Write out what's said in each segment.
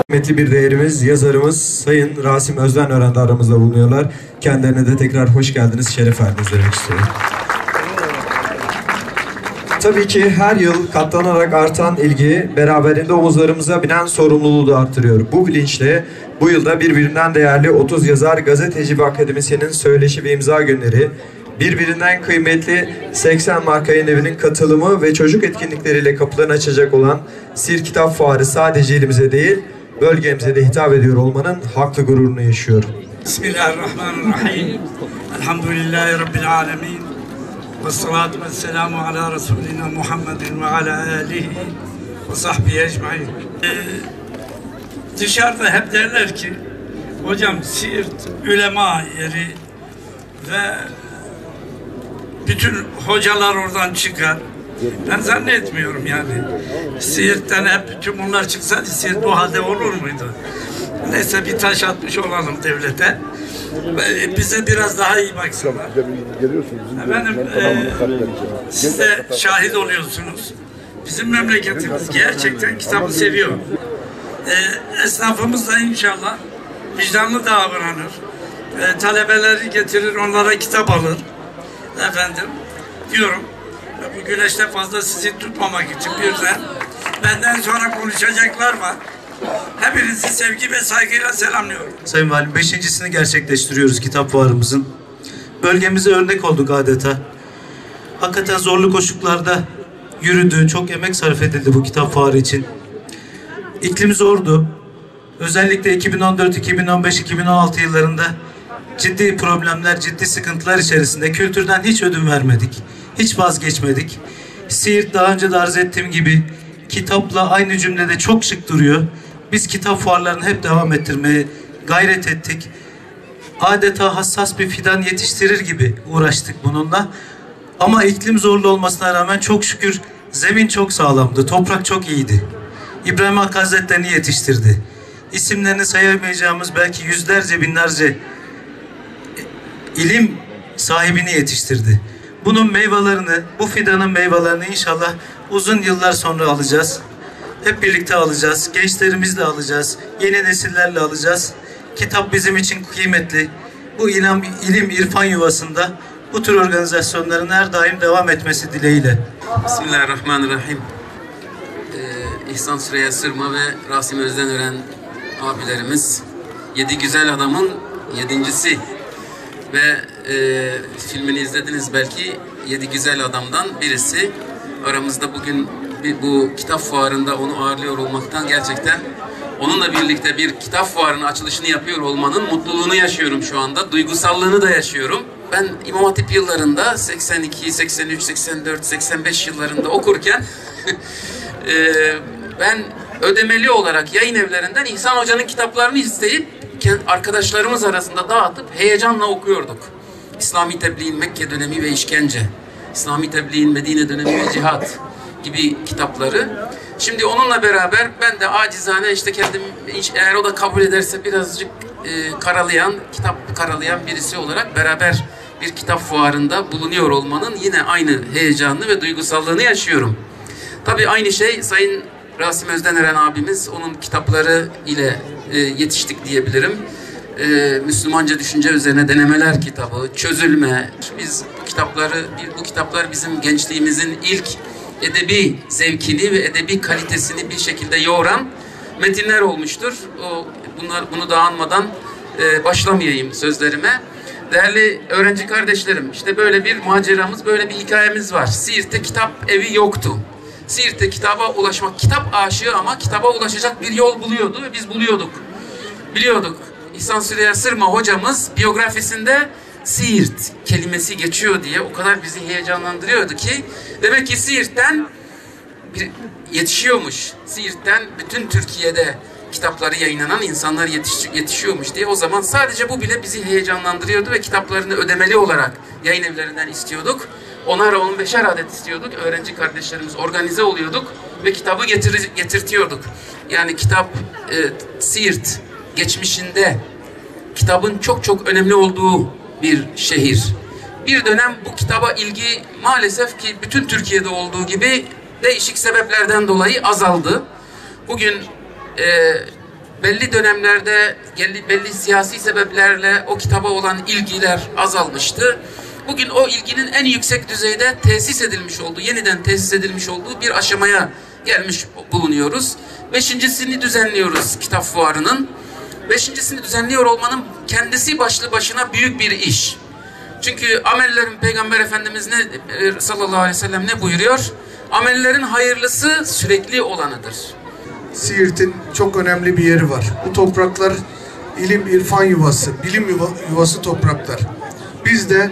Kıymetli bir değerimiz, yazarımız Sayın Rasim Özdenören de aramızda bulunuyorlar. Kendilerine de tekrar hoş geldiniz, şeref verdiniz demek istiyorum. Tabii ki her yıl katlanarak artan ilgi beraberinde omuzlarımıza binen sorumluluğu da arttırıyor. Bu bilinçle bu yılda birbirinden değerli 30 yazar, gazeteci ve akademisyenin söyleşi ve imza günleri, birbirinden kıymetli 80 marka yayınevi'nin katılımı ve çocuk etkinlikleriyle kapılarını açacak olan Siirt Kitap Fuarı sadece ilimize değil, bölgemize de hitap ediyor olmanın haklı gururunu yaşıyor. Bismillahirrahmanirrahim. Elhamdülillahi Rabbil alemin. Ve salatu ve selamu ala Resulina Muhammedin ve ala alihi ve sahbihi ecmaîn. Dışarıda hep derler ki, hocam Siirt ulema yeri ve bütün hocalar oradan çıkar. Ben zannetmiyorum yani. Siirt'ten hep bütün bunlar çıksaydı Siirt bu halde olur muydu? Neyse bir taş atmış olalım devlete. Bize biraz daha iyi baksınlar. Efendim, siz de şahit oluyorsunuz. Bizim memleketimiz gerçekten kitabı seviyor. Esnafımız da inşallah vicdanlı davranır. Talebeleri getirir, onlara kitap alır. Efendim, diyorum. Bu güneşte fazla sizi tutmamak için birden benden sonra konuşacaklar var. Hepinizi sevgi ve saygıyla selamlıyorum. Sayın Valim, 5.sini gerçekleştiriyoruz kitap fuarımızın. Bölgemize örnek olduk adeta. Hakikaten zorlu koşullarda yürüdü, çok emek sarf edildi bu kitap fuarı için. İklim zordu. Özellikle 2014, 2015, 2016 yıllarında ciddi problemler, ciddi sıkıntılar içerisinde kültürden hiç ödün vermedik. Hiç vazgeçmedik. Siirt daha önce de arz ettiğim gibi kitapla aynı cümlede çok şık duruyor. Biz kitap fuarlarını hep devam ettirmeye gayret ettik. Adeta hassas bir fidan yetiştirir gibi uğraştık bununla. Ama iklim zorlu olmasına rağmen çok şükür zemin çok sağlamdı. Toprak çok iyiydi. İbrahim Hakkı Hazretleri'ni yetiştirdi. İsimlerini sayamayacağımız belki yüzlerce binlerce ilim sahibini yetiştirdi. Bunun meyvelerini, bu fidanın meyvelerini inşallah uzun yıllar sonra alacağız. Hep birlikte alacağız. Gençlerimizle alacağız. Yeni nesillerle alacağız. Kitap bizim için kıymetli. Bu ilim irfan yuvasında bu tür organizasyonların her daim devam etmesi dileğiyle. Bismillahirrahmanirrahim. İhsan Süreyya Sırma ve Rasim Özdenören abilerimiz 7 güzel adamın 7.si ve filmini izlediniz belki. 7 güzel adamdan birisi. Aramızda bugün bu kitap fuarında onu ağırlıyor olmaktan gerçekten onunla birlikte bir kitap fuarının açılışını yapıyor olmanın mutluluğunu yaşıyorum şu anda. Duygusallığını da yaşıyorum. Ben İmam Hatip yıllarında 82, 83, 84, 85 yıllarında okurken ben ödemeli olarak yayın evlerinden İhsan Hoca'nın kitaplarını isteyip arkadaşlarımız arasında dağıtıp heyecanla okuyorduk. İslami Tebliğ'in Mekke dönemi ve işkence, İslami Tebliğ'in Medine dönemi ve cihat gibi kitapları. Şimdi onunla beraber ben de acizane işte kendim, eğer o da kabul ederse birazcık kitap karalayan birisi olarak beraber bir kitap fuarında bulunuyor olmanın yine aynı heyecanını ve duygusallığını yaşıyorum. Tabii aynı şey Sayın Rasim Özdenören abimiz, onun kitapları ile yetiştik diyebilirim. Müslümanca düşünce üzerine denemeler kitabı, çözülme. Biz bu kitaplar bizim gençliğimizin ilk edebi zevkini ve edebi kalitesini bir şekilde yoğuran metinler olmuştur. Bunu da anmadan başlamayayım sözlerime. Değerli öğrenci kardeşlerim, işte böyle bir maceramız, böyle bir hikayemiz var. Siirt'te kitap evi yoktu. Siirt'te kitaba ulaşmak, kitap aşığı ama kitaba ulaşacak bir yol buluyordu ve biz biliyorduk. İhsan Süreyya Sırma hocamız biyografisinde Siirt kelimesi geçiyor diye o kadar bizi heyecanlandırıyordu ki demek ki Siirt'ten yetişiyormuş. Siirt'ten bütün Türkiye'de kitapları yayınlanan insanlar yetişiyormuş diye o zaman sadece bu bile bizi heyecanlandırıyordu ve kitaplarını ödemeli olarak yayın evlerinden istiyorduk. 10'ar 15'er adet istiyorduk. Öğrenci kardeşlerimiz organize oluyorduk ve kitabı getirtiyorduk. Yani kitap Siirt geçmişinde kitabın çok çok önemli olduğu bir şehir. Bir dönem bu kitaba ilgi maalesef ki bütün Türkiye'de olduğu gibi değişik sebeplerden dolayı azaldı. Bugün belli dönemlerde belli siyasi sebeplerle o kitaba olan ilgiler azalmıştı. Bugün o ilginin en yüksek düzeyde yeniden tesis edilmiş olduğu bir aşamaya gelmiş bulunuyoruz. 5.'sini düzenliyoruz kitap fuarının. 5.'sini düzenliyor olmanın kendisi başlı başına büyük bir iş. Çünkü amellerin Peygamber Efendimiz sallallahu aleyhi ve sellem ne buyuruyor? Amellerin hayırlısı sürekli olanıdır. Siirt'in çok önemli bir yeri var. Bu topraklar ilim, irfan yuvası, bilim yuvası topraklar. Biz de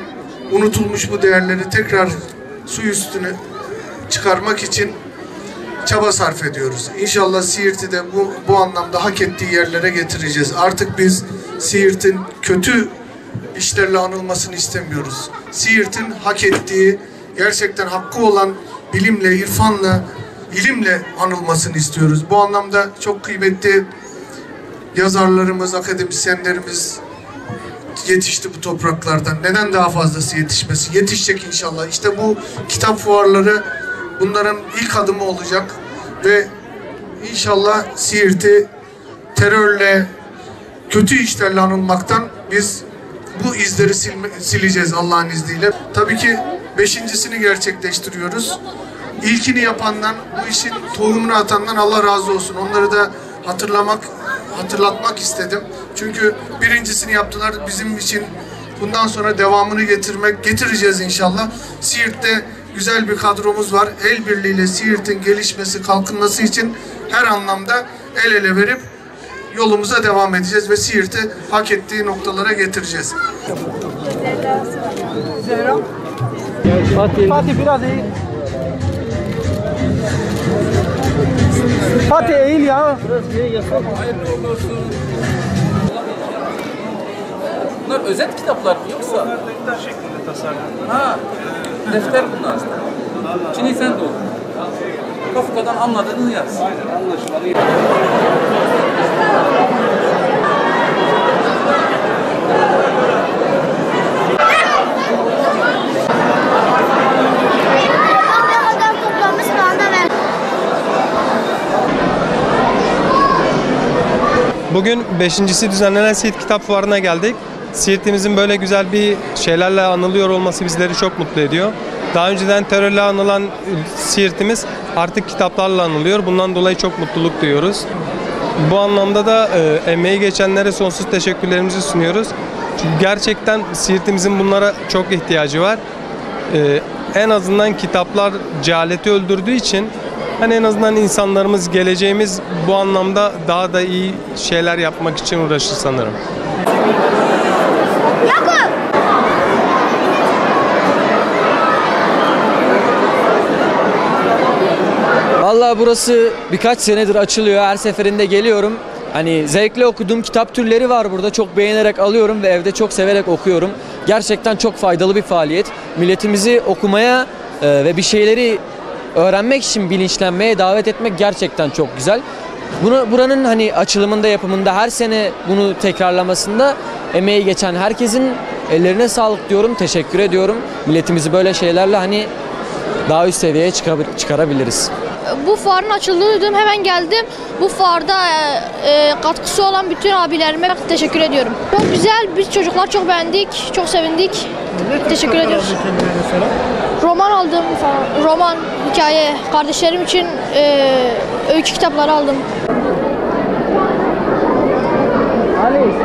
unutulmuş bu değerleri tekrar su üstüne çıkarmak için çaba sarf ediyoruz. İnşallah Siirt'i de bu anlamda hak ettiği yerlere getireceğiz. Artık biz Siirt'in kötü işlerle anılmasını istemiyoruz. Siirt'in hak ettiği, gerçekten hakkı olan bilimle, irfanla, ilimle anılmasını istiyoruz. Bu anlamda çok kıymetli yazarlarımız, akademisyenlerimiz yetişti bu topraklardan. Neden daha fazlası yetişmesi? Yetişecek inşallah. İşte bu kitap fuarları bunların ilk adımı olacak ve inşallah Siirt'i terörle, kötü işlerle anılmaktan biz bu izleri sileceğiz Allah'ın izniyle. Tabii ki 5.'sini gerçekleştiriyoruz. İlkini yapandan, bu işin tohumunu atandan Allah razı olsun. Onları da hatırlatmak istedim. Çünkü 1.'sini yaptılar bizim için. Bundan sonra devamını getireceğiz inşallah. Siirt'te güzel bir kadromuz var. El birliğiyle Siirt'in gelişmesi, kalkınması için her anlamda el ele verip yolumuza devam edeceğiz ve Siirt'i hak ettiği noktalara getireceğiz. Fatih biraz eğil. Fatih eğil ya. Bunlar özet kitaplar mı yoksa? Bunlar defter şeklinde tasarlanıyor. Ha, defter bunlar. Şimdi sen de oku. Kafka'dan anladığını yaz. Aynen, anlaşmalı. Bugün 5.'si düzenlenen Siirt Kitap Fuarı'na geldik. Siirt'imizin böyle güzel bir şeylerle anılıyor olması bizleri çok mutlu ediyor. Daha önceden terörle anılan Siirt'imiz artık kitaplarla anılıyor. Bundan dolayı çok mutluluk duyuyoruz. Bu anlamda da emeği geçenlere sonsuz teşekkürlerimizi sunuyoruz. Çünkü gerçekten Siirt'imizin bunlara çok ihtiyacı var. En azından kitaplar cehaleti öldürdüğü için hani en azından insanlarımız, geleceğimiz bu anlamda daha da iyi şeyler yapmak için uğraşır sanırım. Vallahi burası birkaç senedir açılıyor. Her seferinde geliyorum. Hani zevkle okuduğum kitap türleri var burada. Çok beğenerek alıyorum ve evde çok severek okuyorum. Gerçekten çok faydalı bir faaliyet. Milletimizi okumaya ve bir şeyleri öğrenmek için bilinçlenmeye davet etmek gerçekten çok güzel. Buranın hani açılımında, yapımında, her sene bunu tekrarlamasında emeği geçen herkesin ellerine sağlık diyorum. Teşekkür ediyorum. Milletimizi böyle şeylerle hani daha üst seviyeye çıkarabiliriz. Bu fuarın açıldığını duydum, hemen geldim. Bu fuarda katkısı olan bütün abilerime teşekkür ediyorum. Çok güzel, biz çocuklar çok beğendik, çok sevindik. Teşekkür ediyoruz. Roman aldım falan, roman, hikaye. Kardeşlerim için öykü kitapları aldım. Ali.